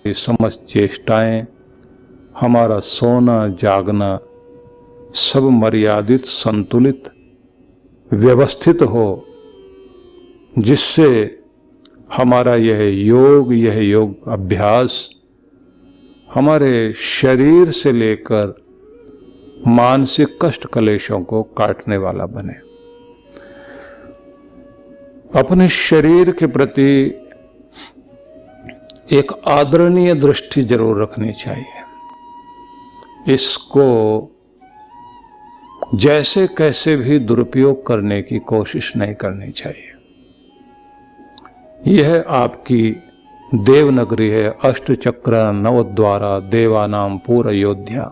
समस्त चेष्टाएं, हमारा सोना जागना सब मर्यादित, संतुलित, व्यवस्थित हो, जिससे हमारा यह योग अभ्यास हमारे शरीर से लेकर मानसिक कष्ट कलेशों को काटने वाला बने। अपने शरीर के प्रति एक आदरणीय दृष्टि जरूर रखनी चाहिए। इसको जैसे कैसे भी दुरुपयोग करने की कोशिश नहीं करनी चाहिए। यह आपकी देवनगरी है, अष्टचक्र नवद्वारा देवानाम पूर अयोध्या।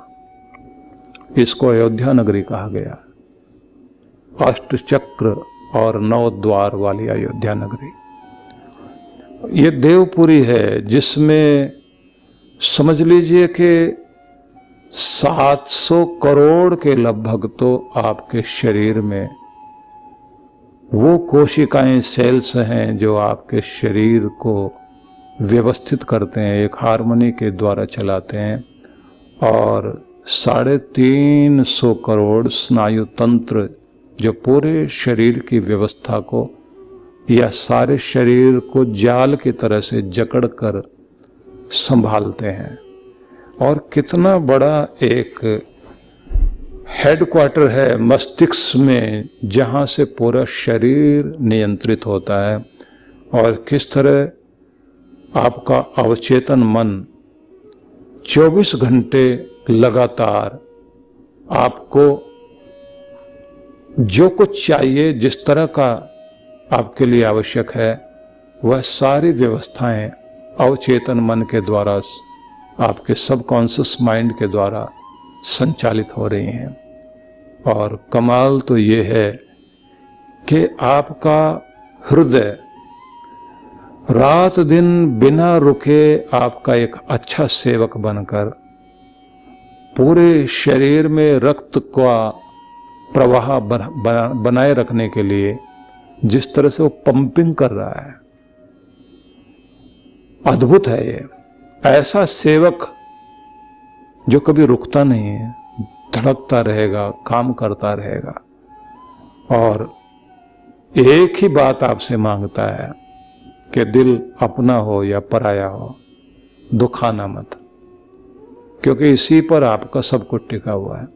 इसको अयोध्या नगरी कहा गया, अष्टचक्र और नवद्वार वाली अयोध्या नगरी। ये देवपुरी है, जिसमें समझ लीजिए कि 700 करोड़ के लगभग तो आपके शरीर में वो कोशिकाएं, सेल्स हैं जो आपके शरीर को व्यवस्थित करते हैं, एक हार्मनी के द्वारा चलाते हैं। और 350 करोड़ स्नायु तंत्र जो पूरे शरीर की व्यवस्था को या सारे शरीर को जाल की तरह से जकड़ कर संभालते हैं। और कितना बड़ा एक हेडक्वार्टर है मस्तिष्क में, जहाँ से पूरा शरीर नियंत्रित होता है। और किस तरह आपका अवचेतन मन 24 घंटे लगातार आपको जो कुछ चाहिए, जिस तरह का आपके लिए आवश्यक है, वह सारी व्यवस्थाएं अवचेतन मन के द्वारा, आपके सबकॉन्शियस माइंड के द्वारा संचालित हो रही हैं। और कमाल तो ये है कि आपका हृदय रात दिन बिना रुके आपका एक अच्छा सेवक बनकर पूरे शरीर में रक्त का प्रवाह बनाए रखने के लिए जिस तरह से वो पंपिंग कर रहा है, अद्भुत है ये। ऐसा सेवक जो कभी रुकता नहीं है, धड़कता रहेगा, काम करता रहेगा और एक ही बात आपसे मांगता है कि दिल अपना हो या पराया हो, दुखाना मत, क्योंकि इसी पर आपका सब कुछ टिका हुआ है।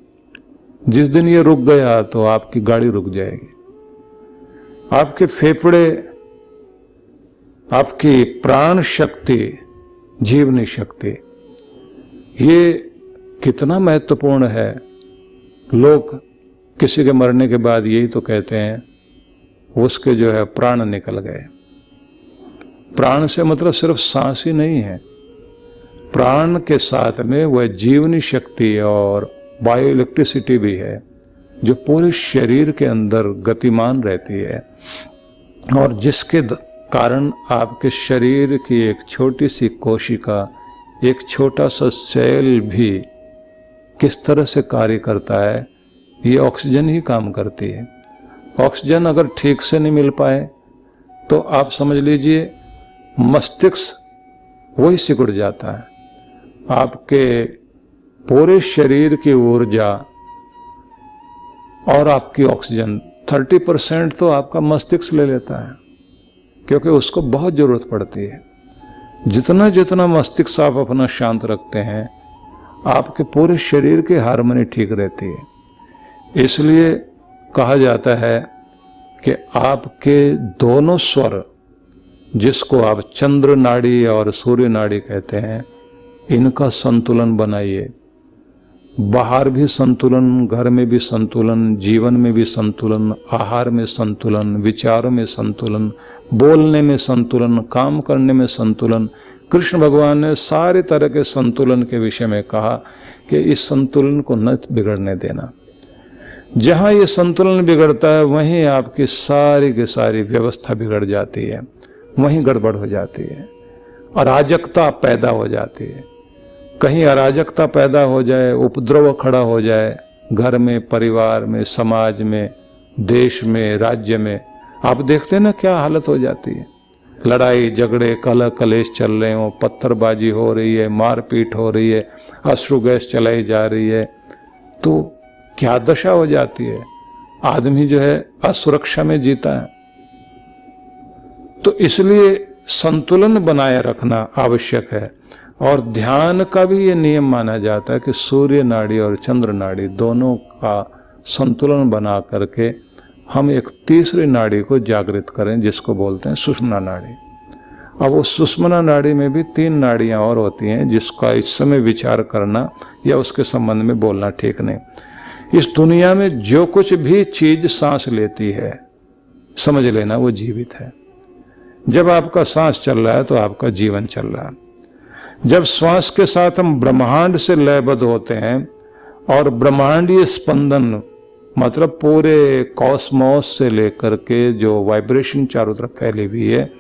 जिस दिन ये रुक गया तो आपकी गाड़ी रुक जाएगी। आपके फेफड़े, आपकी प्राण शक्ति, जीवनी शक्ति, ये कितना महत्वपूर्ण है। लोग किसी के मरने के बाद यही तो कहते हैं उसके जो है प्राण निकल गए। प्राण से मतलब सिर्फ सांस ही नहीं है, प्राण के साथ में वह जीवनी शक्ति और बायो इलेक्ट्रिसिटी भी है जो पूरे शरीर के अंदर गतिमान रहती है और जिसके कारण आपके शरीर की एक छोटी सी कोशिका, एक छोटा सा सेल भी किस तरह से कार्य करता है। ये ऑक्सीजन ही काम करती है। ऑक्सीजन अगर ठीक से नहीं मिल पाए तो आप समझ लीजिए मस्तिष्क वही सिकुड़ जाता है। आपके पूरे शरीर की ऊर्जा और आपकी ऑक्सीजन 30% तो आपका मस्तिष्क ले लेता है, क्योंकि उसको बहुत जरूरत पड़ती है। जितना जितना मस्तिष्क आप अपना शांत रखते हैं, आपके पूरे शरीर की हार्मनी ठीक रहती है। इसलिए कहा जाता है कि आपके दोनों स्वर, जिसको आप चंद्र नाड़ी और सूर्य नाड़ी कहते हैं, इनका संतुलन बनाइए। बाहर भी संतुलन, घर में भी संतुलन, जीवन में भी संतुलन, आहार में संतुलन, विचारों में संतुलन, बोलने में संतुलन, काम करने में संतुलन। कृष्ण भगवान ने सारे तरह के संतुलन के विषय में कहा कि इस संतुलन को न बिगड़ने देना। जहाँ ये संतुलन बिगड़ता है वहीं आपकी सारी की सारी व्यवस्था बिगड़ जाती है, वहीं गड़बड़ हो जाती है, अराजकता पैदा हो जाती है। कहीं अराजकता पैदा हो जाए, उपद्रव खड़ा हो जाए घर में, परिवार में, समाज में, देश में, राज्य में, आप देखते हैं ना क्या हालत हो जाती है। लड़ाई झगड़े कलह कलेश चल रहे हो, पत्थरबाजी हो रही है, मारपीट हो रही है, अश्रु गैस चलाई जा रही है, तो क्या दशा हो जाती है। आदमी जो है असुरक्षा में जीता है। तो इसलिए संतुलन बनाए रखना आवश्यक है। और ध्यान का भी ये नियम माना जाता है कि सूर्य नाड़ी और चंद्र नाड़ी दोनों का संतुलन बना करके हम एक तीसरी नाड़ी को जागृत करें, जिसको बोलते हैं सुषुम्ना नाड़ी। अब वो सुषुम्ना नाड़ी में भी 3 नाड़ियां और होती हैं, जिसका इस समय विचार करना या उसके संबंध में बोलना ठीक नहीं। इस दुनिया में जो कुछ भी चीज सांस लेती है, समझ लेना वो जीवित है। जब आपका सांस चल रहा है तो आपका जीवन चल रहा है। जब श्वास के साथ हम ब्रह्मांड से लयबद्ध होते हैं और ब्रह्मांडीय स्पंदन मतलब पूरे कॉस्मोस से लेकर के जो वाइब्रेशन चारों तरफ फैली हुई है,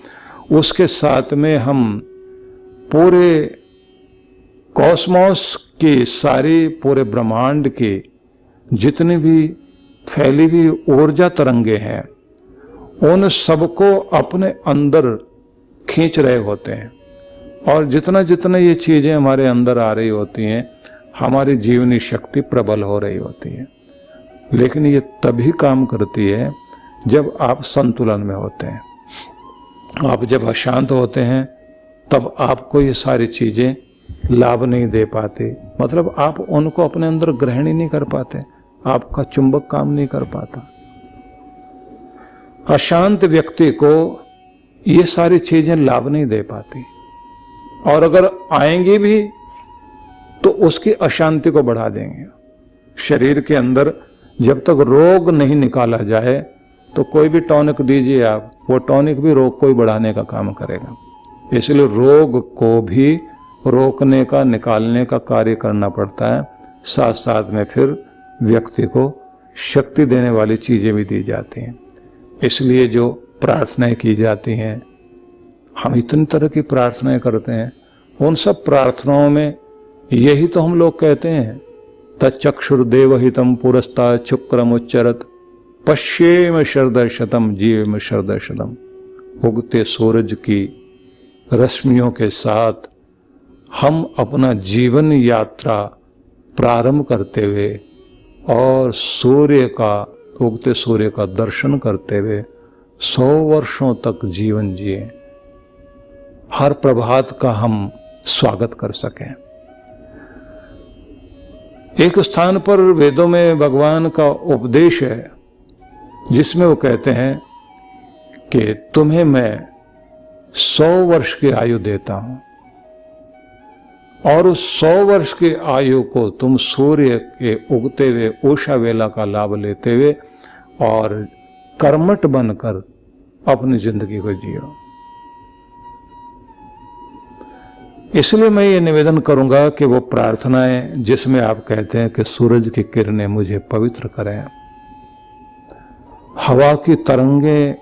उसके साथ में हम पूरे कॉस्मोस की सारी पूरे ब्रह्मांड की जितनी भी फैली हुई ऊर्जा तरंगे हैं, उन सबको अपने अंदर खींच रहे होते हैं। और जितना जितना ये चीजें हमारे अंदर आ रही होती हैं, हमारी जीवनी शक्ति प्रबल हो रही होती है। लेकिन ये तभी काम करती है जब आप संतुलन में होते हैं। आप जब अशांत होते हैं तब आपको ये सारी चीजें लाभ नहीं दे पाती, मतलब आप उनको अपने अंदर ग्रहण ही नहीं कर पाते, आपका चुंबक काम नहीं कर पाता। अशांत व्यक्ति को ये सारी चीजें लाभ नहीं दे पाती, और अगर आएंगी भी तो उसकी अशांति को बढ़ा देंगे। शरीर के अंदर जब तक रोग नहीं निकाला जाए तो कोई भी टॉनिक दीजिए आप, वो टॉनिक भी रोग को ही बढ़ाने का काम करेगा। इसलिए रोग को भी रोकने का, निकालने का कार्य करना पड़ता है। साथ साथ में फिर व्यक्ति को शक्ति देने वाली चीजें भी दी जाती हैं। इसलिए जो प्रार्थनाएं की जाती हैं, हम इतनी तरह की प्रार्थनाएं करते हैं, उन सब प्रार्थनाओं में यही तो हम लोग कहते हैं, तच्चक्षुर्देवहितं पुरस्तात् शुक्रमुच्चरत् पश्येम शरदशतम् जीवेम शरदशतम्। उगते सूरज की रश्मियों के साथ हम अपना जीवन यात्रा प्रारंभ करते हुए और उगते सूर्य का दर्शन करते हुए 100 वर्षों तक जीवन जिए, हर प्रभात का हम स्वागत कर सकें। एक स्थान पर वेदों में भगवान का उपदेश है, जिसमें वो कहते हैं कि तुम्हें मैं 100 वर्ष की आयु देता हूं, और उस 100 वर्ष की आयु को तुम सूर्य के उगते हुए उषा वेला का लाभ लेते हुए और कर्मठ बनकर अपनी जिंदगी को जियो। इसलिए मैं ये निवेदन करूंगा कि वो प्रार्थनाएं जिसमें आप कहते हैं कि सूरज की किरणें मुझे पवित्र करें, हवा की तरंगें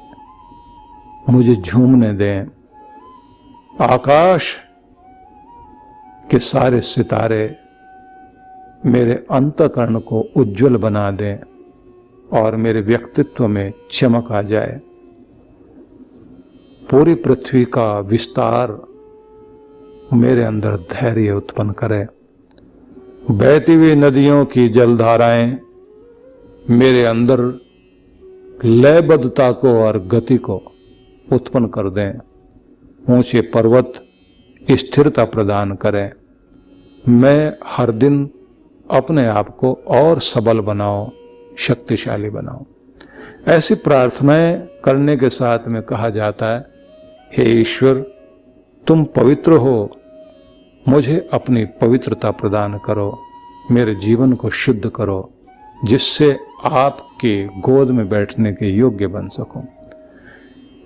मुझे झूमने दें, आकाश के सारे सितारे मेरे अंतःकरण को उज्जवल बना दें और मेरे व्यक्तित्व में चमक आ जाए, पूरी पृथ्वी का विस्तार मेरे अंदर धैर्य उत्पन्न करे, बहती हुई नदियों की जलधाराएं मेरे अंदर लयबद्धता को और गति को उत्पन्न कर दें, ऊंचे पर्वत स्थिरता प्रदान करें, मैं हर दिन अपने आप को और सबल बनाऊं, शक्तिशाली बनाऊं। ऐसी प्रार्थनाएं करने के साथ में कहा जाता है, हे ईश्वर तुम पवित्र हो, मुझे अपनी पवित्रता प्रदान करो, मेरे जीवन को शुद्ध करो, जिससे आपके गोद में बैठने के योग्य बन सकूं।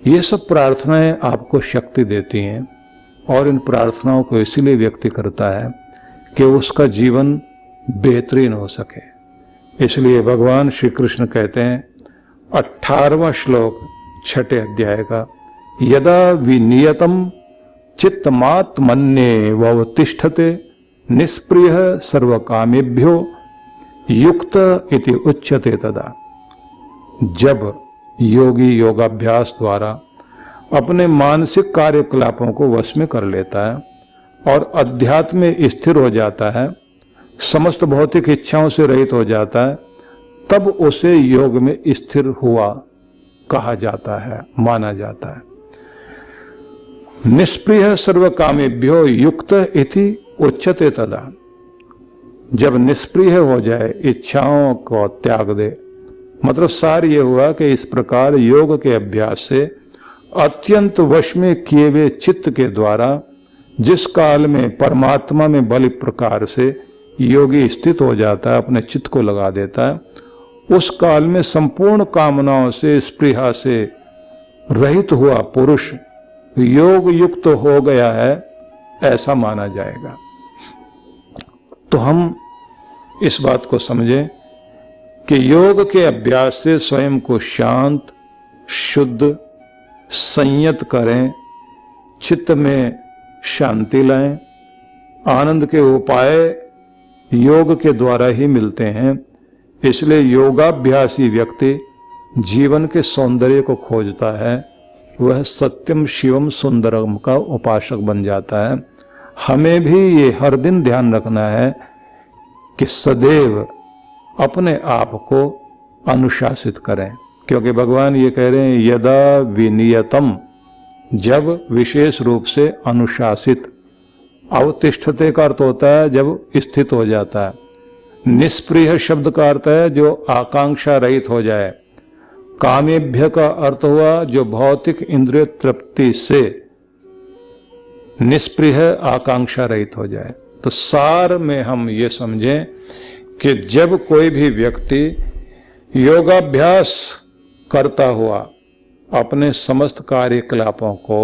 ये सब प्रार्थनाएं आपको शक्ति देती हैं, और इन प्रार्थनाओं को इसलिए व्यक्ति करता है कि उसका जीवन बेहतरीन हो सके। इसलिए भगवान श्री कृष्ण कहते हैं 18वां श्लोक 6ठे अध्याय का, यदा विनियतम चित्तमात्मन्ये ववतिष्ठते निष्प्रिय सर्वकामेभ्यो युक्त इति उच्यते तदा। जब योगी योगाभ्यास द्वारा अपने मानसिक कार्यकलापों को वश में कर लेता है और अध्यात्म में स्थिर हो जाता है, समस्त भौतिक इच्छाओं से रहित हो जाता है, तब उसे योग में स्थिर हुआ कहा जाता है, माना जाता है। निष्प्रिय सर्वकामेभ्यो युक्त इति उच्यते तदा। जब निष्प्रिय हो जाए, इच्छाओं को त्याग दे, मतलब सार ये हुआ कि इस प्रकार योग के अभ्यास से अत्यंत वश में किए हुए चित्त के द्वारा जिस काल में परमात्मा में बल प्रकार से योगी स्थित हो जाता है, अपने चित्त को लगा देता है, उस काल में संपूर्ण कामनाओं से, स्पृहा से रहित हुआ पुरुष योग युक्त हो गया है, ऐसा माना जाएगा। तो हम इस बात को समझें कि योग के अभ्यास से स्वयं को शांत, शुद्ध, संयत करें, चित्त में शांति लाएं। आनंद के उपाय योग के द्वारा ही मिलते हैं। इसलिए योगाभ्यासी व्यक्ति जीवन के सौंदर्य को खोजता है, वह सत्यम शिवम सुंदरम का उपासक बन जाता है। हमें भी ये हर दिन ध्यान रखना है कि सदैव अपने आप को अनुशासित करें, क्योंकि भगवान ये कह रहे हैं यदा विनियतम, जब विशेष रूप से अनुशासित। अवतिष्ठते का अर्थ होता है जब स्थित हो जाता है। निष्प्रिय शब्द का अर्थ है जो आकांक्षा रहित हो जाए। कामेभ्य का अर्थ हुआ जो भौतिक इंद्रिय तृप्ति से निष्प्रिय, आकांक्षा रहित हो जाए। तो सार में हम ये समझें कि जब कोई भी व्यक्ति योगाभ्यास करता हुआ अपने समस्त कार्यकलापों को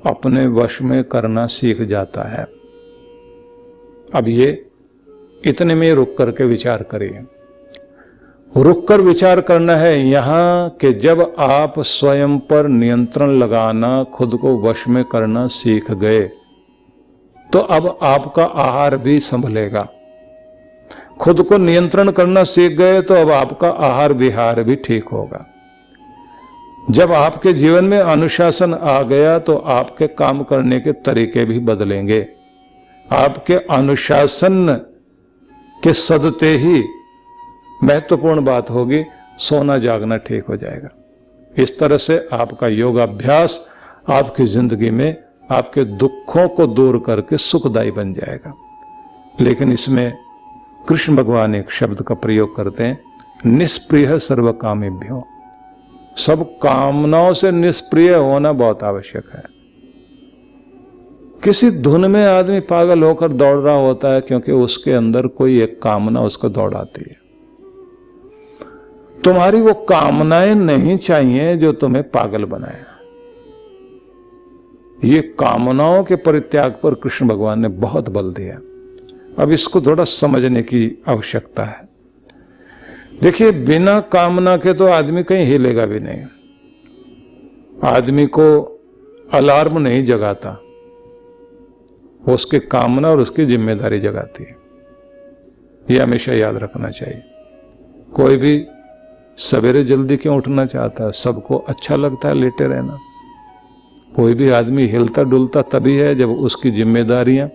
अपने वश में करना सीख जाता है। अब ये इतने में रुक करके विचार करिए। रुक कर विचार करना है यहाँ कि जब आप स्वयं पर नियंत्रण लगाना, खुद को वश में करना सीख गए, तो अब आपका आहार भी संभलेगा। खुद को नियंत्रण करना सीख गए तो अब आपका आहार विहार भी ठीक होगा। जब आपके जीवन में अनुशासन आ गया तो आपके काम करने के तरीके भी बदलेंगे। आपके अनुशासन के सदते ही महत्वपूर्ण बात होगी, सोना जागना ठीक हो जाएगा। इस तरह से आपका योगाभ्यास आपकी जिंदगी में आपके दुखों को दूर करके सुखदायी बन जाएगा। लेकिन इसमें कृष्ण भगवान एक शब्द का प्रयोग करते हैं, निष्प्रिय सर्वकामेभ्यो। सब कामनाओं से निष्प्रिय होना बहुत आवश्यक है। किसी धुन में आदमी पागल होकर दौड़ रहा होता है क्योंकि उसके अंदर कोई एक कामना उसको दौड़ाती है। तुम्हारी वो कामनाएं नहीं चाहिए जो तुम्हें पागल बनाए। ये कामनाओं के परित्याग पर कृष्ण भगवान ने बहुत बल दिया। अब इसको थोड़ा समझने की आवश्यकता है। देखिए, बिना कामना के तो आदमी कहीं हिलेगा भी नहीं। आदमी को अलार्म नहीं जगाता, उसकी कामना और उसकी जिम्मेदारी जगाती है। यह हमेशा याद रखना चाहिए। कोई भी सवेरे जल्दी क्यों उठना चाहता है? सबको अच्छा लगता है लेटे रहना। कोई भी आदमी हिलता डुलता तभी है जब उसकी जिम्मेदारियां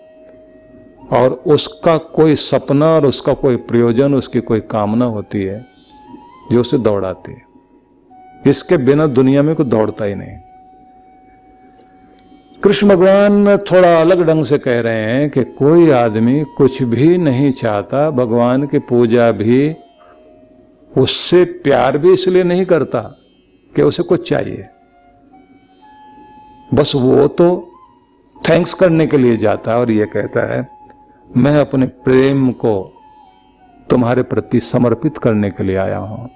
और उसका कोई सपना और उसका कोई प्रयोजन, उसकी कोई कामना होती है जो उसे दौड़ाती है। इसके बिना दुनिया में कोई दौड़ता ही नहीं। कृष्ण भगवान थोड़ा अलग ढंग से कह रहे हैं कि कोई आदमी कुछ भी नहीं चाहता, भगवान की पूजा भी, उससे प्यार भी इसलिए नहीं करता कि उसे कुछ चाहिए, बस वो तो थैंक्स करने के लिए जाता है और ये कहता है मैं अपने प्रेम को तुम्हारे प्रति समर्पित करने के लिए आया हूं,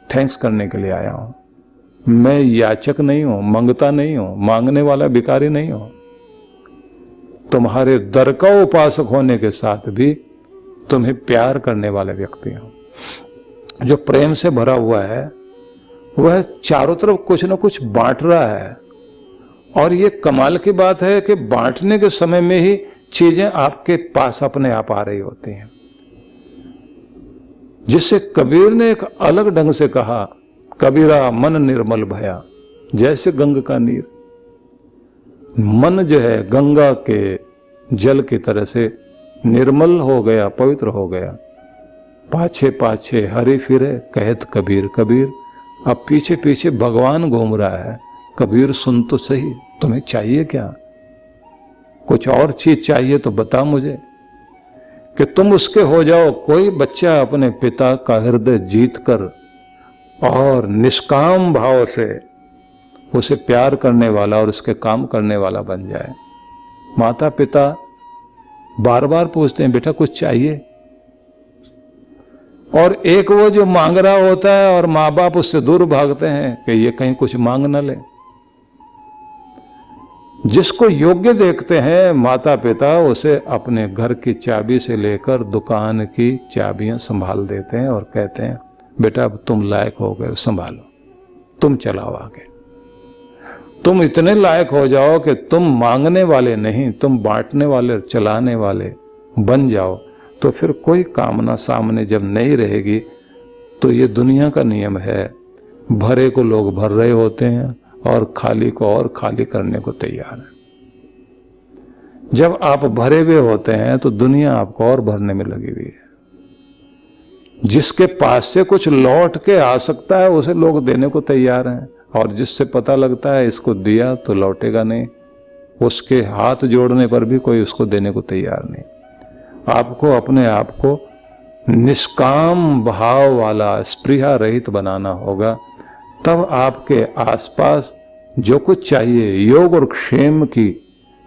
थैंक्स करने के लिए आया हूं। मैं याचक नहीं हूं, मंगता नहीं हूं, मांगने वाला भिखारी नहीं हूं। तुम्हारे दर का उपासक होने के साथ भी तुम्हें प्यार करने वाले व्यक्ति हूं। जो प्रेम से भरा हुआ है वह चारों तरफ कुछ ना कुछ बांट रहा है। और ये कमाल की बात है कि बांटने के समय में ही चीजें आपके पास अपने आप आ रही होती हैं। जिसे कबीर ने एक अलग ढंग से कहा, कबीरा मन निर्मल भया जैसे गंगा का नीर। मन जो है गंगा के जल की तरह से निर्मल हो गया, पवित्र हो गया। पाछे पाछे हरि फिरे कहत कबीर, कबीर अब पीछे पीछे भगवान घूम रहा है। कबीर सुन तो सही, तुम्हें चाहिए क्या? कुछ और चीज चाहिए तो बता मुझे कि तुम उसके हो जाओ। कोई बच्चा अपने पिता का हृदय जीत कर और निष्काम भाव से उसे प्यार करने वाला और उसके काम करने वाला बन जाए। माता पिता बार बार पूछते हैं बेटा कुछ चाहिए, और एक वो जो मांग रहा होता है और माँ बाप उससे दूर भागते हैं कि ये कहीं कुछ मांग न ले। जिसको योग्य देखते हैं माता पिता उसे अपने घर की चाबी से लेकर दुकान की चाबियां संभाल देते हैं और कहते हैं बेटा अब तुम लायक हो गए, संभालो, तुम चलाओ आगे। तुम इतने लायक हो जाओ कि तुम मांगने वाले नहीं, तुम बांटने वाले, चलाने वाले बन जाओ। तो फिर कोई कामना सामने जब नहीं रहेगी तो ये दुनिया का नियम है, भरे को लोग भर रहे होते हैं और खाली को और खाली करने को तैयार है। जब आप भरे हुए होते हैं तो दुनिया आपको और भरने में लगी हुई है। जिसके पास से कुछ लौट के आ सकता है उसे लोग देने को तैयार हैं, और जिससे पता लगता है इसको दिया तो लौटेगा नहीं, उसके हाथ जोड़ने पर भी कोई उसको देने को तैयार नहीं। आपको अपने आप को निष्काम भाव वाला, स्पृहा रहित बनाना होगा। तब आपके आसपास जो कुछ चाहिए, योग और क्षेम की,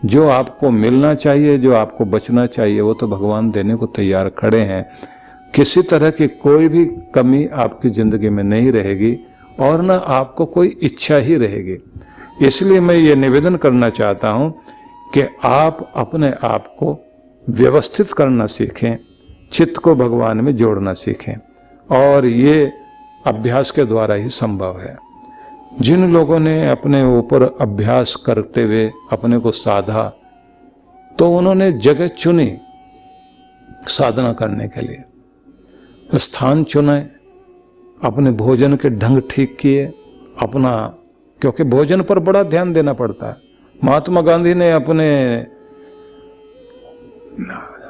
जो आपको मिलना चाहिए, जो आपको बचना चाहिए, वो तो भगवान देने को तैयार खड़े हैं। किसी तरह की कोई भी कमी आपकी जिंदगी में नहीं रहेगी और ना आपको कोई इच्छा ही रहेगी। इसलिए मैं ये निवेदन करना चाहता हूं कि आप अपने आप को व्यवस्थित करना सीखें, चित्त को भगवान में जोड़ना सीखें, और ये अभ्यास के द्वारा ही संभव है। जिन लोगों ने अपने ऊपर अभ्यास करते हुए अपने को साधा तो उन्होंने जगह चुनी साधना करने के लिए, स्थान चुने, अपने भोजन के ढंग ठीक किए अपना, क्योंकि भोजन पर बड़ा ध्यान देना पड़ता है। महात्मा गांधी ने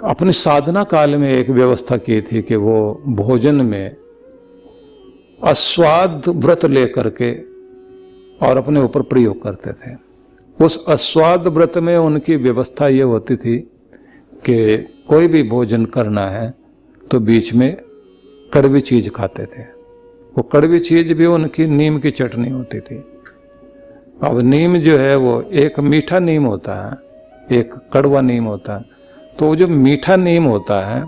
अपनी साधना काल में एक व्यवस्था की थी कि वो भोजन में अस्वाद व्रत लेकर के और अपने ऊपर प्रयोग करते थे। उस अस्वाद व्रत में उनकी व्यवस्था ये होती थी कि कोई भी भोजन करना है तो बीच में कड़वी चीज खाते थे। वो कड़वी चीज भी उनकी नीम की चटनी होती थी। अब नीम जो है वो एक मीठा नीम होता है, एक कड़वा नीम होता है। तो जो मीठा नीम होता है,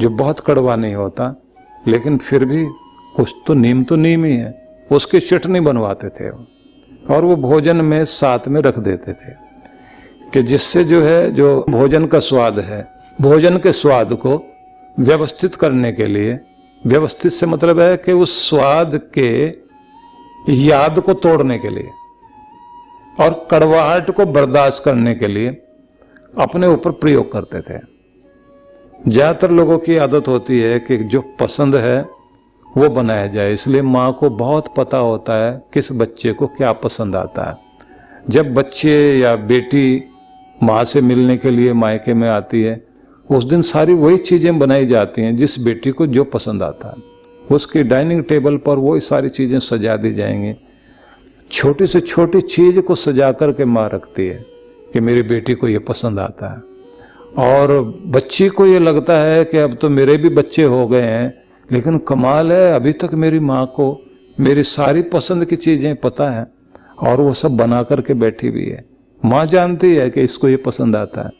जो बहुत कड़वा नहीं होता, लेकिन फिर भी कुछ तो नीम ही है, उसकी चटनी बनवाते थे और वो भोजन में साथ में रख देते थे कि जिससे जो है, जो भोजन का स्वाद है, भोजन के स्वाद को व्यवस्थित करने के लिए, व्यवस्थित से मतलब है कि उस स्वाद के याद को तोड़ने के लिए और कड़वाहट को बर्दाश्त करने के लिए अपने ऊपर प्रयोग करते थे। ज्यादातर लोगों की आदत होती है कि जो पसंद है वो बनाया जाए, इसलिए माँ को बहुत पता होता है किस बच्चे को क्या पसंद आता है। जब बच्चे या बेटी माँ से मिलने के लिए मायके में आती है, उस दिन सारी वही चीजें बनाई जाती हैं जिस बेटी को जो पसंद आता है। उसकी डाइनिंग टेबल पर वही सारी चीजें सजा दी जाएंगी। छोटी से छोटी चीज को सजा करके माँ रखती है कि मेरी बेटी को ये पसंद आता है, और बच्ची को ये लगता है कि अब तो मेरे भी बच्चे हो गए हैं, लेकिन कमाल है अभी तक मेरी माँ को मेरी सारी पसंद की चीजें पता है और वो सब बना करके बैठी हुई है। माँ जानती है कि इसको ये पसंद आता है।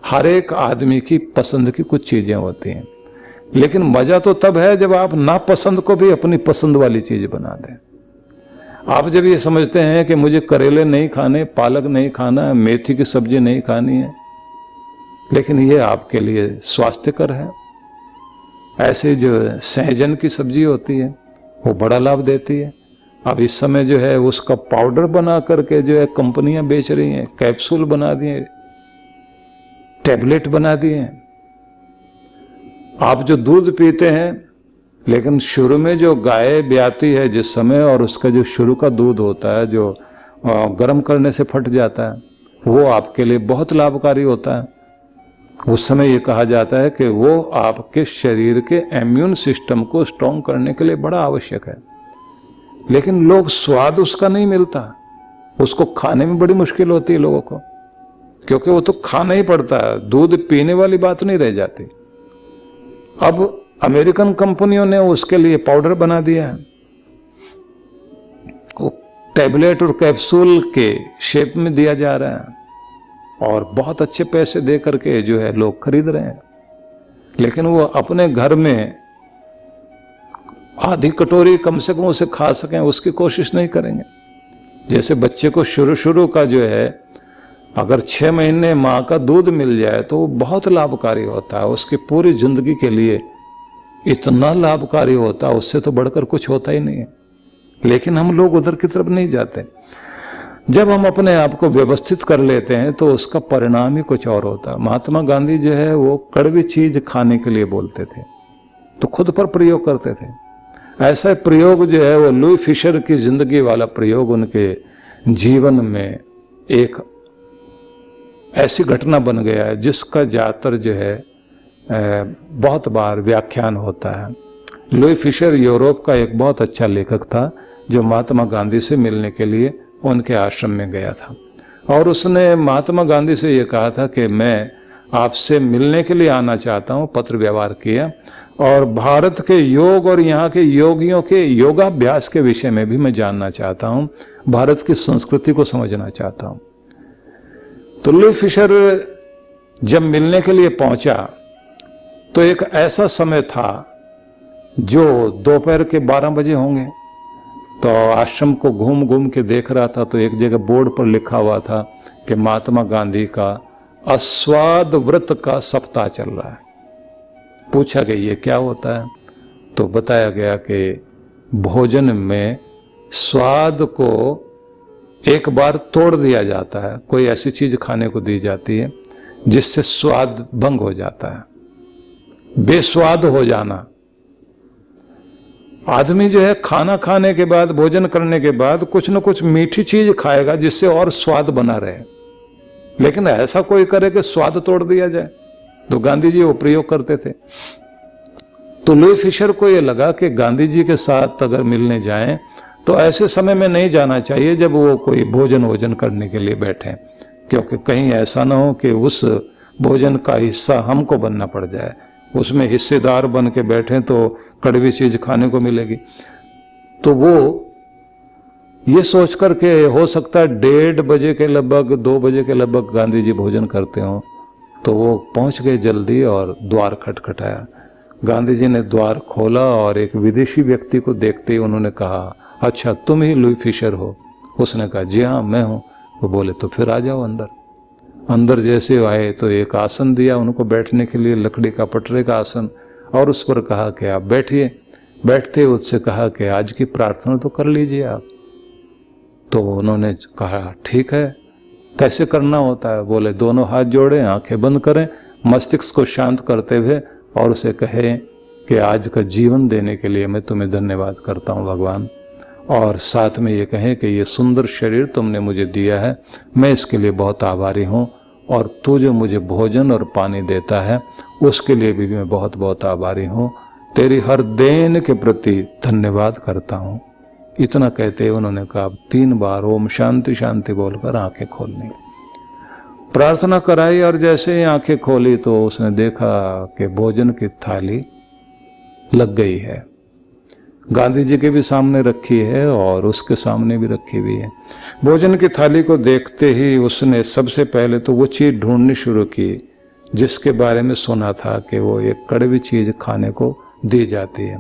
हर एक आदमी की पसंद की कुछ चीजें होती हैं, लेकिन मजा तो तब है जब आप नापसंद को भी अपनी पसंद वाली चीज बना दें। आप जब ये समझते हैं कि मुझे करेले नहीं खाने, पालक नहीं खाना, मेथी की सब्जी नहीं खानी है, लेकिन ये आपके लिए स्वास्थ्यकर है। ऐसे जो सहजन की सब्जी होती है वो बड़ा लाभ देती है। अब इस समय जो है उसका पाउडर बना करके जो है कंपनियां बेच रही हैं, कैप्सूल बना दिए, टैबलेट बना दिए हैं। आप जो दूध पीते हैं लेकिन शुरू में जो गाय ब्याती है जिस समय, और उसका जो शुरू का दूध होता है जो गर्म करने से फट जाता है, वो आपके लिए बहुत लाभकारी होता है। उस समय ये कहा जाता है कि वो आपके शरीर के इम्यून सिस्टम को स्ट्रॉन्ग करने के लिए बड़ा आवश्यक है। लेकिन लोग स्वाद उसका नहीं मिलता, उसको खाने में बड़ी मुश्किल होती है लोगों को, क्योंकि वो तो खाना ही पड़ता है, दूध पीने वाली बात नहीं रह जाती। अब अमेरिकन कंपनियों ने उसके लिए पाउडर बना दिया है, वो टैबलेट और कैप्सूल के शेप में दिया जा रहा है, और बहुत अच्छे पैसे दे करके जो है लोग खरीद रहे हैं। लेकिन वो अपने घर में आधी कटोरी कम से कम उसे खा सकें उसकी कोशिश नहीं करेंगे। जैसे बच्चे को शुरू का जो है, अगर 6 महीने माँ का दूध मिल जाए तो वो बहुत लाभकारी होता है, उसकी पूरी जिंदगी के लिए इतना लाभकारी होता है, उससे तो बढ़कर कुछ होता ही नहीं है। लेकिन हम लोग उधर की तरफ नहीं जाते। जब हम अपने आप को व्यवस्थित कर लेते हैं तो उसका परिणाम ही कुछ और होता है। महात्मा गांधी जो है वो कड़वी चीज खाने के लिए बोलते थे तो खुद पर प्रयोग करते थे। ऐसा प्रयोग जो है वो लुई फिशर की जिंदगी वाला प्रयोग उनके जीवन में एक ऐसी घटना बन गया है जिसका ज्यादातर जो है बहुत बार व्याख्यान होता है। लुई फिशर यूरोप का एक बहुत अच्छा लेखक था जो महात्मा गांधी से मिलने के लिए उनके आश्रम में गया था, और उसने महात्मा गांधी से ये कहा था कि मैं आपसे मिलने के लिए आना चाहता हूँ। पत्र व्यवहार किया, और भारत के योग और यहाँ के योगियों के योगाभ्यास के विषय में भी मैं जानना चाहता हूँ, भारत की संस्कृति को समझना चाहता हूँ। तो लुई फिशर जब मिलने के लिए पहुंचा तो एक ऐसा समय था जो दोपहर के 12 बजे होंगे। तो आश्रम को घूम घूम के देख रहा था तो एक जगह बोर्ड पर लिखा हुआ था कि महात्मा गांधी का अस्वाद व्रत का सप्ताह चल रहा है। पूछा गया ये क्या होता है, तो बताया गया कि भोजन में स्वाद को एक बार तोड़ दिया जाता है, कोई ऐसी चीज खाने को दी जाती है जिससे स्वाद भंग हो जाता है, बेस्वाद हो जाना। आदमी जो है खाना खाने के बाद, भोजन करने के बाद कुछ न कुछ मीठी चीज खाएगा जिससे और स्वाद बना रहे, लेकिन ऐसा कोई करे कि स्वाद तोड़ दिया जाए, तो गांधी जी वो प्रयोग करते थे। तो लुई फिशर को ये लगा कि गांधी जी के साथ अगर मिलने जाएं तो ऐसे समय में नहीं जाना चाहिए जब वो कोई भोजन करने के लिए बैठे, क्योंकि कहीं ऐसा ना हो कि उस भोजन का हिस्सा हमको बनना पड़ जाए, उसमें हिस्सेदार बन के बैठे तो कड़वी चीज खाने को मिलेगी। तो वो ये सोच कर के हो सकता है 1:30 बजे के लगभग, 2 बजे के लगभग गांधी जी भोजन करते हो, तो वो पहुंच गए जल्दी और द्वार खटखटाया। गांधी जी ने द्वार खोला और एक विदेशी व्यक्ति को देखते ही उन्होंने कहा, अच्छा तुम ही लुई फिशर हो? उसने कहा जी हाँ मैं हूँ। वो बोले तो फिर आ जाओ अंदर। अंदर जैसे आए तो एक आसन दिया उनको बैठने के लिए, लकड़ी का पटरे का आसन, और उस पर कहा कि आप बैठिए। बैठते उससे कहा कि आज की प्रार्थना तो कर लीजिए आप। तो उन्होंने कहा ठीक है, कैसे करना होता है? बोले दोनों हाथ जोड़ें, आंखें बंद करें, मस्तिष्क को शांत करते हुए और उसे कहें कि आज का जीवन देने के लिए मैं तुम्हें धन्यवाद करता हूँ भगवान, और साथ में ये कहें कि ये सुंदर शरीर तुमने मुझे दिया है, मैं इसके लिए बहुत आभारी हूँ, और तू जो मुझे भोजन और पानी देता है उसके लिए भी मैं बहुत बहुत आभारी हूँ, तेरी हर देन के प्रति धन्यवाद करता हूँ। इतना कहते उन्होंने कहा 3 बार ओम शांति शांति बोलकर आंखें खोलनी। प्रार्थना कराई और जैसे ही आंखें खोली तो उसने देखा कि भोजन की थाली लग गई है, गांधी जी के भी सामने रखी है और उसके सामने भी रखी हुई है। भोजन की थाली को देखते ही उसने सबसे पहले तो वो चीज ढूंढनी शुरू की जिसके बारे में सुना था कि वो एक कड़वी चीज खाने को दी जाती है,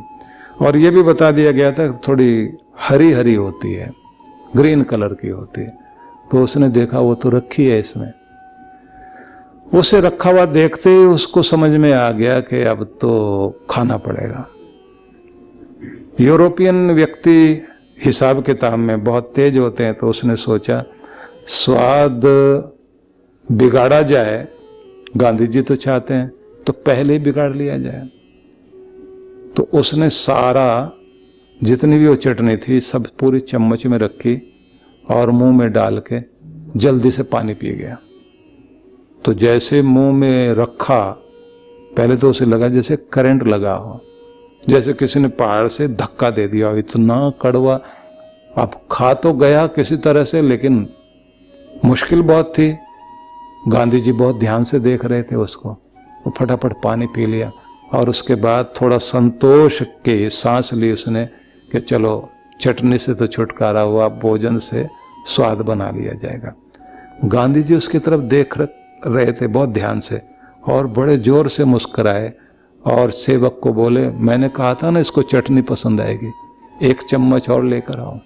और ये भी बता दिया गया था थोड़ी हरी हरी होती है, ग्रीन कलर की होती है। तो उसने देखा वो तो रखी है इसमें। उसे रखा हुआ देखते ही उसको समझ में आ गया कि अब तो खाना पड़ेगा। यूरोपियन व्यक्ति हिसाब किताब में बहुत तेज होते हैं, तो उसने सोचा स्वाद बिगाड़ा जाए, गांधी जी तो चाहते हैं तो पहले ही बिगाड़ लिया जाए। तो उसने सारा जितनी भी वो चटनी थी सब पूरी चम्मच में रखी और मुंह में डाल के जल्दी से पानी पी गया। तो जैसे मुंह में रखा, पहले तो उसे लगा जैसे करंट लगा हो, जैसे किसी ने पहाड़ से धक्का दे दिया हो, इतना कड़वा। अब खा तो गया किसी तरह से, लेकिन मुश्किल बहुत थी। गांधी जी बहुत ध्यान से देख रहे थे उसको। वो फटाफट पानी पी लिया और उसके बाद थोड़ा संतोष के सांस ली उसने कि चलो चटनी से तो छुटकारा हुआ, भोजन से स्वाद बना लिया जाएगा। गांधी जी उसकी तरफ देख रहे थे बहुत ध्यान से और बड़े जोर से मुस्कुराए और सेवक को बोले, मैंने कहा था ना इसको चटनी पसंद आएगी, 1 चम्मच और लेकर आओ।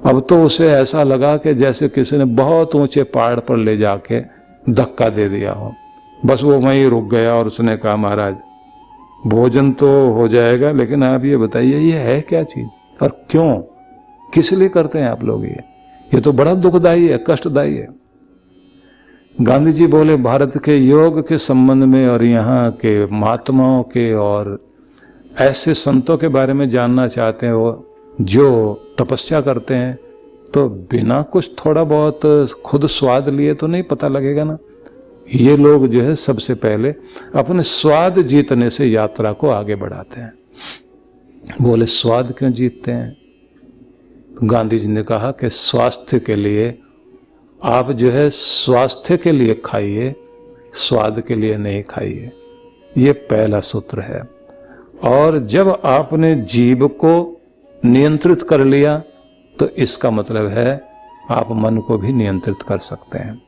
अब तो उसे ऐसा लगा कि जैसे किसी ने बहुत ऊंचे पहाड़ पर ले जाके धक्का दे दिया हो। बस वो वहीं रुक गया और उसने कहा, महाराज भोजन तो हो जाएगा, लेकिन आप ये बताइए ये है क्या चीज और क्यों, किस लिए करते हैं आप लोग ये तो बड़ा दुखदाई है, कष्टदायी है। गांधी जी बोले, भारत के योग के संबंध में और यहाँ के महात्माओं के और ऐसे संतों के बारे में जानना चाहते हैं वो जो तपस्या करते हैं, तो बिना कुछ थोड़ा बहुत खुद स्वाद लिए तो नहीं पता लगेगा ना। ये लोग जो है सबसे पहले अपने स्वाद जीतने से यात्रा को आगे बढ़ाते हैं। बोले स्वाद क्यों जीतते हैं? तो गांधी जी ने कहा कि स्वास्थ्य के लिए आप जो है स्वास्थ्य के लिए खाइए, स्वाद के लिए नहीं खाइए। ये पहला सूत्र है। और जब आपने जीभ को नियंत्रित कर लिया तो इसका मतलब है आप मन को भी नियंत्रित कर सकते हैं,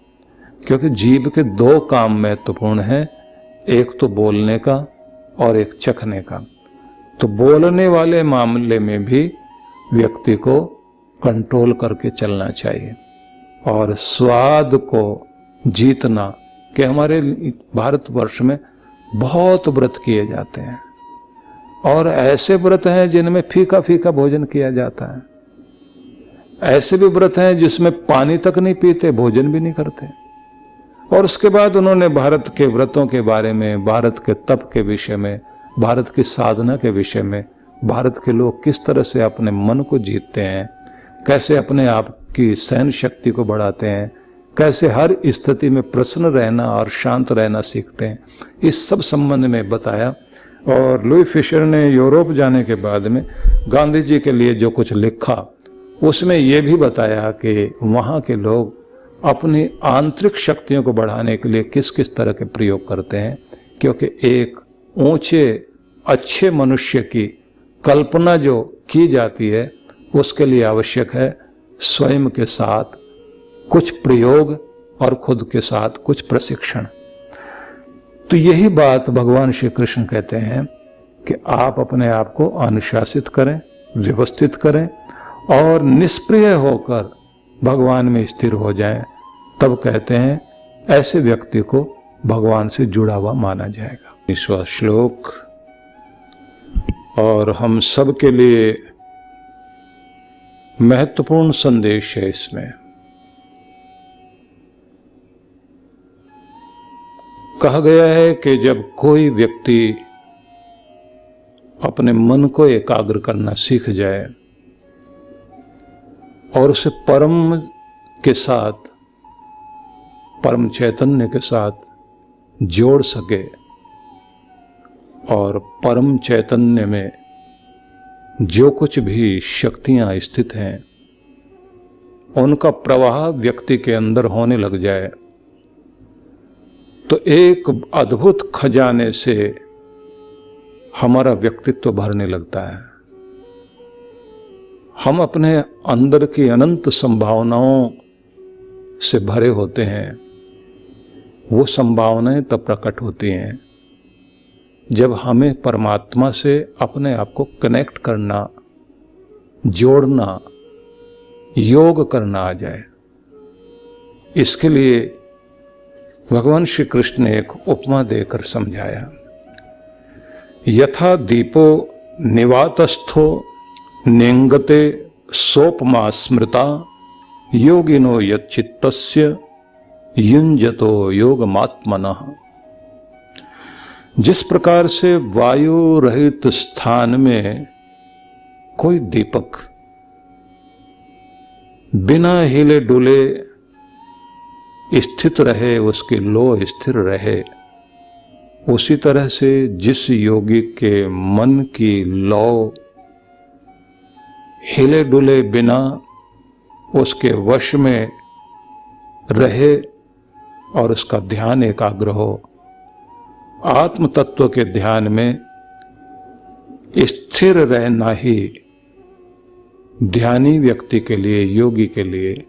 क्योंकि जीभ के 2 काम महत्वपूर्ण हैं, एक तो बोलने का और एक चखने का। तो बोलने वाले मामले में भी व्यक्ति को कंट्रोल करके चलना चाहिए और स्वाद को जीतना। कि हमारे भारतवर्ष में बहुत व्रत किए जाते हैं और ऐसे व्रत हैं जिनमें फीका फीका भोजन किया जाता है, ऐसे भी व्रत हैं जिसमें पानी तक नहीं पीते, भोजन भी नहीं करते। और उसके बाद उन्होंने भारत के व्रतों के बारे में, भारत के तप के विषय में, भारत की साधना के विषय में, भारत के लोग किस तरह से अपने मन को जीतते हैं, कैसे अपने आप की सहन शक्ति को बढ़ाते हैं, कैसे हर स्थिति में प्रसन्न रहना और शांत रहना सीखते हैं, इस सब संबंध में बताया। और लुई फिशर ने यूरोप जाने के बाद में गांधी जी के लिए जो कुछ लिखा उसमें यह भी बताया कि वहाँ के लोग अपनी आंतरिक शक्तियों को बढ़ाने के लिए किस किस तरह के प्रयोग करते हैं, क्योंकि एक ऊंचे अच्छे मनुष्य की कल्पना जो की जाती है उसके लिए आवश्यक है स्वयं के साथ कुछ प्रयोग और खुद के साथ कुछ प्रशिक्षण। तो यही बात भगवान श्री कृष्ण कहते हैं कि आप अपने आप को अनुशासित करें, व्यवस्थित करें और निष्प्रिय होकर भगवान में स्थिर हो जाएं। तब कहते हैं ऐसे व्यक्ति को भगवान से जुड़ा हुआ माना जाएगा। 19वां श्लोक और हम सब के लिए महत्वपूर्ण संदेश है इसमें। कहा गया है कि जब कोई व्यक्ति अपने मन को एकाग्र करना सीख जाए और उसे परम के साथ, परम चैतन्य के साथ जोड़ सके और परम चैतन्य में जो कुछ भी शक्तियां स्थित हैं उनका प्रवाह व्यक्ति के अंदर होने लग जाए, तो एक अद्भुत खजाने से हमारा व्यक्तित्व भरने लगता है। हम अपने अंदर की अनंत संभावनाओं से भरे होते हैं। वो संभावनाएं तब प्रकट होती हैं जब हमें परमात्मा से अपने आप को कनेक्ट करना, जोड़ना, योग करना आ जाए। इसके लिए भगवान श्री कृष्ण ने एक उपमा देकर समझाया। यथा दीपो निवातस्थो नेंगते सोपमा स्मृता योगिनो यच्चित्तस्य युञ्जतो योगमात्मनः। जिस प्रकार से वायु रहित स्थान में कोई दीपक बिना हिले डुले स्थित रहे, उसकी लौ स्थिर रहे, उसी तरह से जिस योगी के मन की लौ हिले डुले बिना उसके वश में रहे और उसका ध्यान एकाग्र हो, आत्म तत्व के ध्यान में स्थिर रहना ही ध्यानी व्यक्ति के लिए, योगी के लिए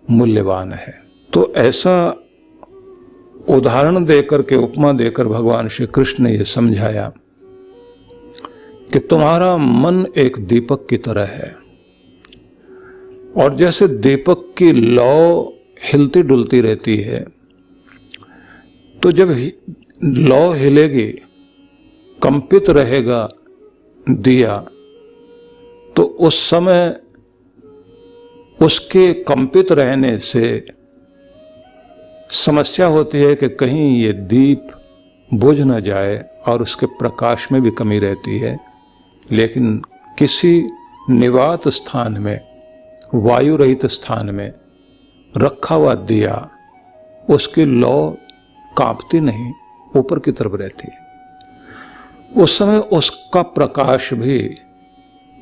मूल्यवान है। तो ऐसा उदाहरण देकर के, उपमा देकर भगवान श्री कृष्ण ने यह समझाया कि तुम्हारा मन एक दीपक की तरह है, और जैसे दीपक की लौ हिलती डुलती रहती है, तो जब लौ हिलेगी, कंपित रहेगा दिया, तो उस समय उसके कंपित रहने से समस्या होती है कि कहीं ये दीप बुझ न जाए और उसके प्रकाश में भी कमी रहती है। लेकिन किसी निवात स्थान में, वायु रहित स्थान में रखा हुआ दिया, उसकी लौ कांपती नहीं, ऊपर की तरफ रहती है। उस समय उसका प्रकाश भी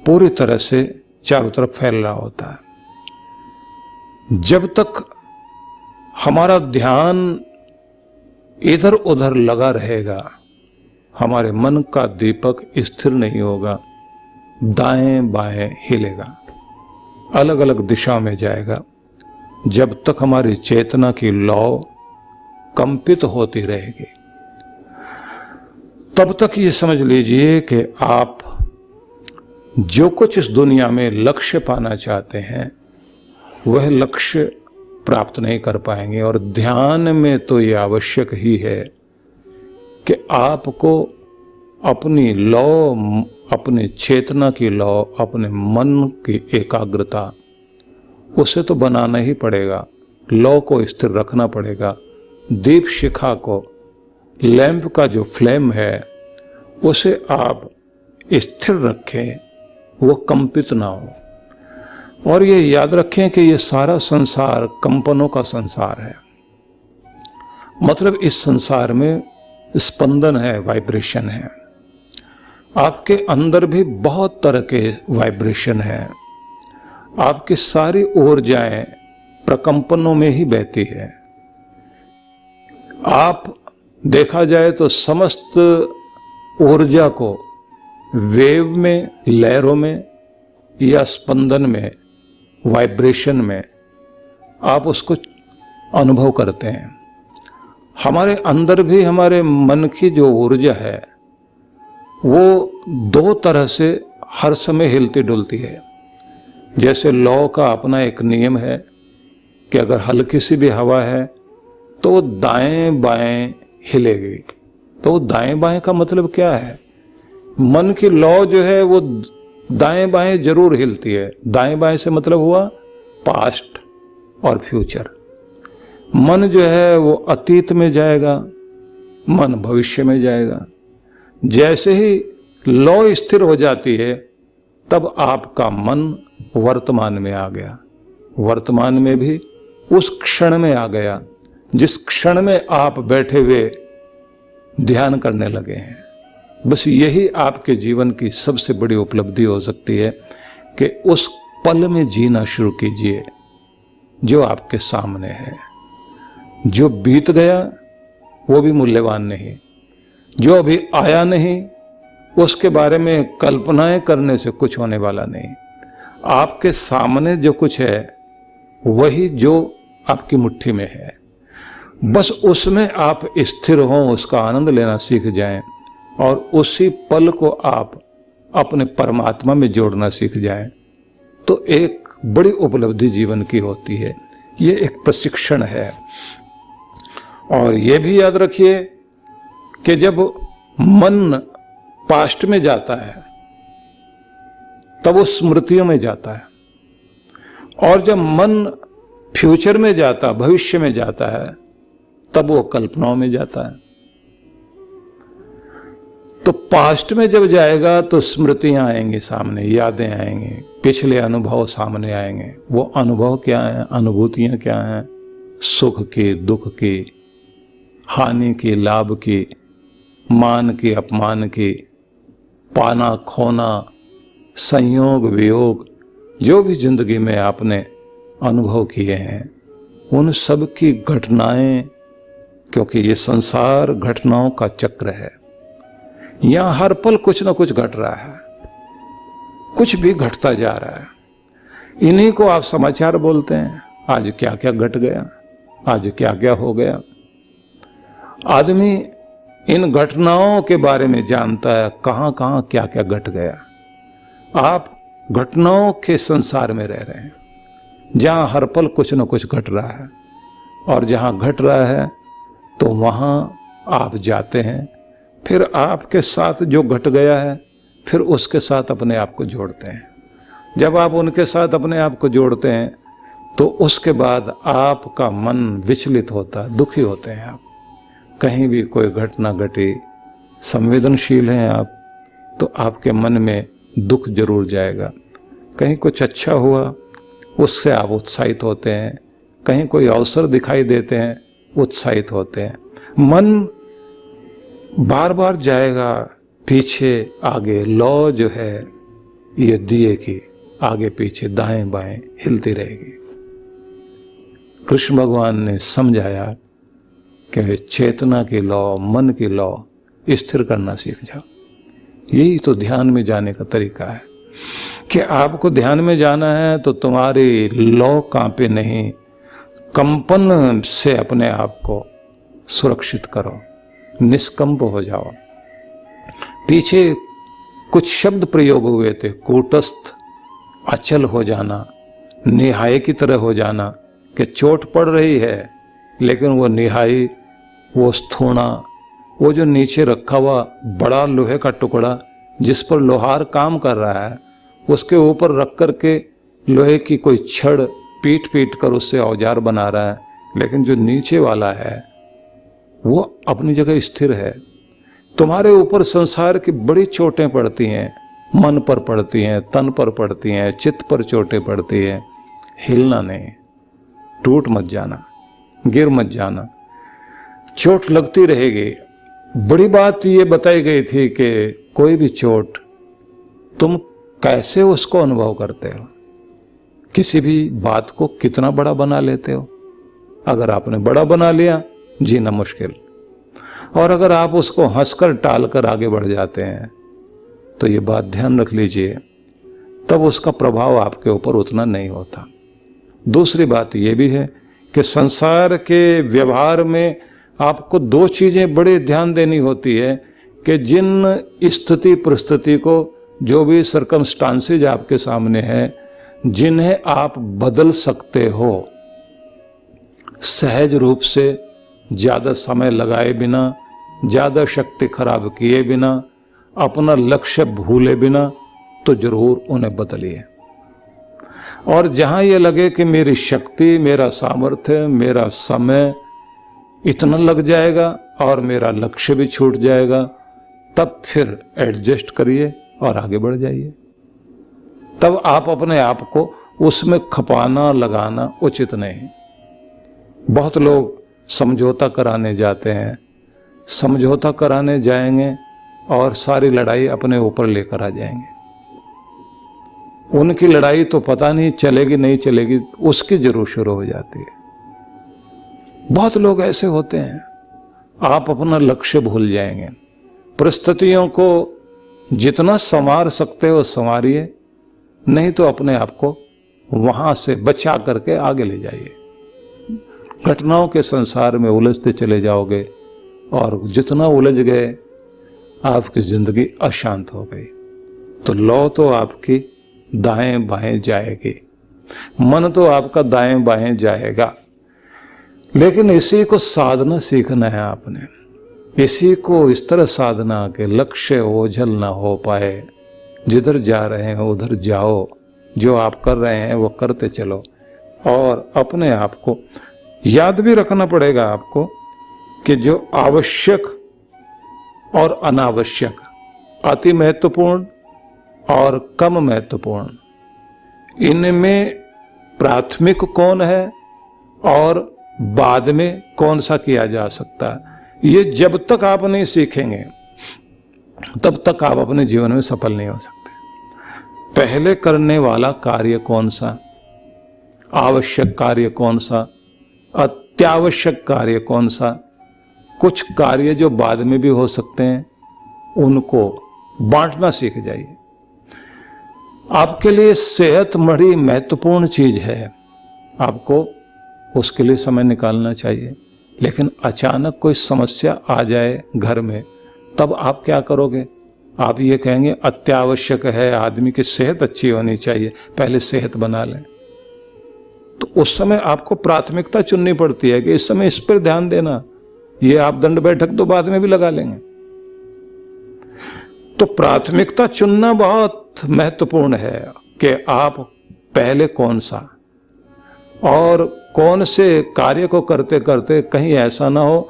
पूरी तरह से चारों तरफ फैल रहा होता है। जब तक हमारा ध्यान इधर उधर लगा रहेगा, हमारे मन का दीपक स्थिर नहीं होगा, दाएं बाएं हिलेगा, अलग अलग दिशा में जाएगा। जब तक हमारी चेतना की लौ कंपित होती रहेगी, तब तक ये समझ लीजिए कि आप जो कुछ इस दुनिया में लक्ष्य पाना चाहते हैं, वह लक्ष्य प्राप्त नहीं कर पाएंगे। और ध्यान में तो ये आवश्यक ही है कि आपको अपनी लौ, अपनी चेतना की लौ, अपने मन की एकाग्रता, उसे तो बनाना ही पड़ेगा, लौ को स्थिर रखना पड़ेगा। दीप शिखा को, लैंप का जो फ्लेम है, उसे आप स्थिर रखें, वो कंपित ना हो। और ये याद रखें कि ये सारा संसार कंपनों का संसार है। मतलब इस संसार में स्पंदन है, वाइब्रेशन है। आपके अंदर भी बहुत तरह के वाइब्रेशन है। आपकी सारी ऊर्जाएं प्रकंपनों में ही बहती है। आप देखा जाए तो समस्त ऊर्जा को वेव में, लहरों में या स्पंदन में, वाइब्रेशन में आप उसको अनुभव करते हैं। हमारे अंदर भी हमारे मन की जो ऊर्जा है, वो दो तरह से हर समय हिलती डुलती है। जैसे लौ का अपना एक नियम है कि अगर हल्की सी भी हवा है तो वो दाएं बाएं हिलेगी। तो वो दाएं बाएं का मतलब क्या है? मन की लौ जो है वो दाएं बाएं जरूर हिलती है। दाएं बाएं से मतलब हुआ पास्ट और फ्यूचर। मन जो है वो अतीत में जाएगा, मन भविष्य में जाएगा। जैसे ही लौ स्थिर हो जाती है, तब आपका मन वर्तमान में आ गया। वर्तमान में भी उस क्षण में आ गया जिस क्षण में आप बैठे हुए ध्यान करने लगे हैं। बस यही आपके जीवन की सबसे बड़ी उपलब्धि हो सकती है कि उस पल में जीना शुरू कीजिए जो आपके सामने है। जो बीत गया वो भी मूल्यवान नहीं, जो अभी आया नहीं उसके बारे में कल्पनाएं करने से कुछ होने वाला नहीं। आपके सामने जो कुछ है वही जो आपकी मुट्ठी में है, बस उसमें आप स्थिर हों, उसका आनंद लेना सीख जाएं और उसी पल को आप अपने परमात्मा में जोड़ना सीख जाएं, तो एक बड़ी उपलब्धि जीवन की होती है। ये एक प्रशिक्षण है। और ये भी याद रखिए कि जब मन पास्ट में जाता है तब वो स्मृतियों में जाता है, और जब मन फ्यूचर में जाता, भविष्य में जाता है, तब वो कल्पनाओं में जाता है। तो पास्ट में जब जाएगा तो स्मृतियां आएंगी सामने, यादें आएंगी, पिछले अनुभव सामने आएंगे। वो अनुभव क्या है, अनुभूतियां क्या हैं, सुख की, दुख की, हानि की, लाभ की, मान की, अपमान की, पाना खोना, संयोग वियोग, जो भी जिंदगी में आपने अनुभव किए हैं उन सब की घटनाएं, क्योंकि ये संसार घटनाओं का चक्र है। यहां हर पल कुछ ना कुछ घट रहा है, कुछ भी घटता जा रहा है। इन्हीं को आप समाचार बोलते हैं। आज क्या क्या घट गया, आज क्या क्या हो गया। आदमी इन घटनाओं के बारे में जानता है, कहां कहां क्या क्या घट गया। आप घटनाओं के संसार में रह रहे हैं, जहां हर पल कुछ न कुछ घट रहा है, और जहां घट रहा है तो वहां आप जाते हैं। फिर आपके साथ जो घट गया है, फिर उसके साथ अपने आप को जोड़ते हैं। जब आप उनके साथ अपने आप को जोड़ते हैं तो उसके बाद आपका मन विचलित होता है, दुखी होते हैं आप। कहीं भी कोई घटना घटी, संवेदनशील हैं आप, तो आपके मन में दुख जरूर जाएगा। कहीं कुछ अच्छा हुआ, उससे आप उत्साहित होते हैं। कहीं कोई अवसर दिखाई देते हैं, उत्साहित होते हैं। मन बार बार जाएगा पीछे आगे। लौ जो है ये दिए की आगे पीछे दाएं बाएं हिलती रहेगी। कृष्ण भगवान ने समझाया कि चेतना की लौ, मन की लौ स्थिर करना सीख जाओ। यही तो ध्यान में जाने का तरीका है कि आपको ध्यान में जाना है तो तुम्हारी लौ कांपे नहीं, कंपन से अपने आप को सुरक्षित करो, निष्कंप हो जाओ। पीछे कुछ शब्द प्रयोग हुए थे, कूटस्थ, अचल हो जाना, निहाई की तरह हो जाना, कि चोट पड़ रही है लेकिन वो निहाई, वो स्थूणा, वो जो नीचे रखा हुआ बड़ा लोहे का टुकड़ा जिस पर लोहार काम कर रहा है, उसके ऊपर रख कर के लोहे की कोई छड़ पीट पीट कर उससे औजार बना रहा है, लेकिन जो नीचे वाला है वो अपनी जगह स्थिर है। तुम्हारे ऊपर संसार की बड़ी चोटें पड़ती हैं, मन पर पड़ती हैं, तन पर पड़ती हैं, चित्त पर चोटें पड़ती हैं। हिलना नहीं, टूट मत जाना, गिर मत जाना, चोट लगती रहेगी। बड़ी बात ये बताई गई थी कि कोई भी चोट तुम कैसे उसको अनुभव करते हो, किसी भी बात को कितना बड़ा बना लेते हो। अगर आपने बड़ा बना लिया, जीना मुश्किल, और अगर आप उसको हंसकर टालकर आगे बढ़ जाते हैं तो ये बात ध्यान रख लीजिए, तब उसका प्रभाव आपके ऊपर उतना नहीं होता। दूसरी बात ये भी है कि संसार के व्यवहार में आपको दो चीजें बड़े ध्यान देनी होती है कि जिन स्थिति परिस्थिति को, जो भी सर्कमस्टांसेज आपके सामने है, जिन्हें आप बदल सकते हो सहज रूप से, ज्यादा समय लगाए बिना, ज्यादा शक्ति खराब किए बिना, अपना लक्ष्य भूले बिना, तो जरूर उन्हें बदलिए। और जहां ये लगे कि मेरी शक्ति, मेरा सामर्थ्य, मेरा समय इतना लग जाएगा और मेरा लक्ष्य भी छूट जाएगा, तब फिर एडजस्ट करिए और आगे बढ़ जाइए। तब आप अपने आप को उसमें खपाना लगाना उचित नहीं। बहुत लोग समझौता कराने जाते हैं, समझौता कराने जाएंगे और सारी लड़ाई अपने ऊपर लेकर आ जाएंगे। उनकी लड़ाई तो पता नहीं चलेगी नहीं चलेगी, उसकी जरूर शुरू हो जाती है। बहुत लोग ऐसे होते हैं। आप अपना लक्ष्य भूल जाएंगे। परिस्थितियों को जितना संवार सकते हो संवारिए, नहीं तो अपने आप को वहां से बचा करके आगे ले जाइए। घटनाओं के संसार में उलझते चले जाओगे और जितना उलझ गए आपकी जिंदगी अशांत हो गई। तो लौ तो आपकी दाएं बाएं जाएगी, मन तो आपका दाएं बाएं जाएगा, लेकिन इसी को साधना सीखना है आपने। इसी को इस तरह साधना के लक्ष्य ओझल ना हो पाए। जिधर जा रहे हैं उधर जाओ, जो आप कर रहे हैं वो करते चलो, और अपने आप को याद भी रखना पड़ेगा आपको कि जो आवश्यक और अनावश्यक अति महत्वपूर्ण और कम महत्वपूर्ण। इनमें प्राथमिक कौन है और बाद में कौन सा किया जा सकता है, ये जब तक आप नहीं सीखेंगे तब तक आप अपने जीवन में सफल नहीं हो सकते। पहले करने वाला कार्य कौन सा, आवश्यक कार्य कौन सा, अत्यावश्यक कार्य कौन सा, कुछ कार्य जो बाद में भी हो सकते हैं, उनको बांटना सीख जाइए। आपके लिए सेहत बड़ी महत्वपूर्ण चीज है, आपको उसके लिए समय निकालना चाहिए। लेकिन अचानक कोई समस्या आ जाए घर में, तब आप क्या करोगे? आप ये कहेंगे अत्यावश्यक है, आदमी की सेहत अच्छी होनी चाहिए, पहले सेहत बना लें। तो उस समय आपको प्राथमिकता चुननी पड़ती है कि इस समय इस पर ध्यान देना, ये आप दंड बैठक तो बाद में भी लगा लेंगे। तो प्राथमिकता चुनना बहुत महत्वपूर्ण है कि आप पहले कौन सा, और कौन से कार्य को करते करते कहीं ऐसा ना हो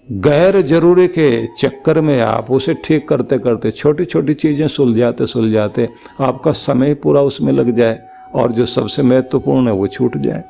गैर जरूरी के चक्कर में आप उसे ठीक करते करते छोटी छोटी चीजें सुलझाते आपका समय पूरा उसमें लग जाए और जो सबसे महत्वपूर्ण है वो छूट जाए।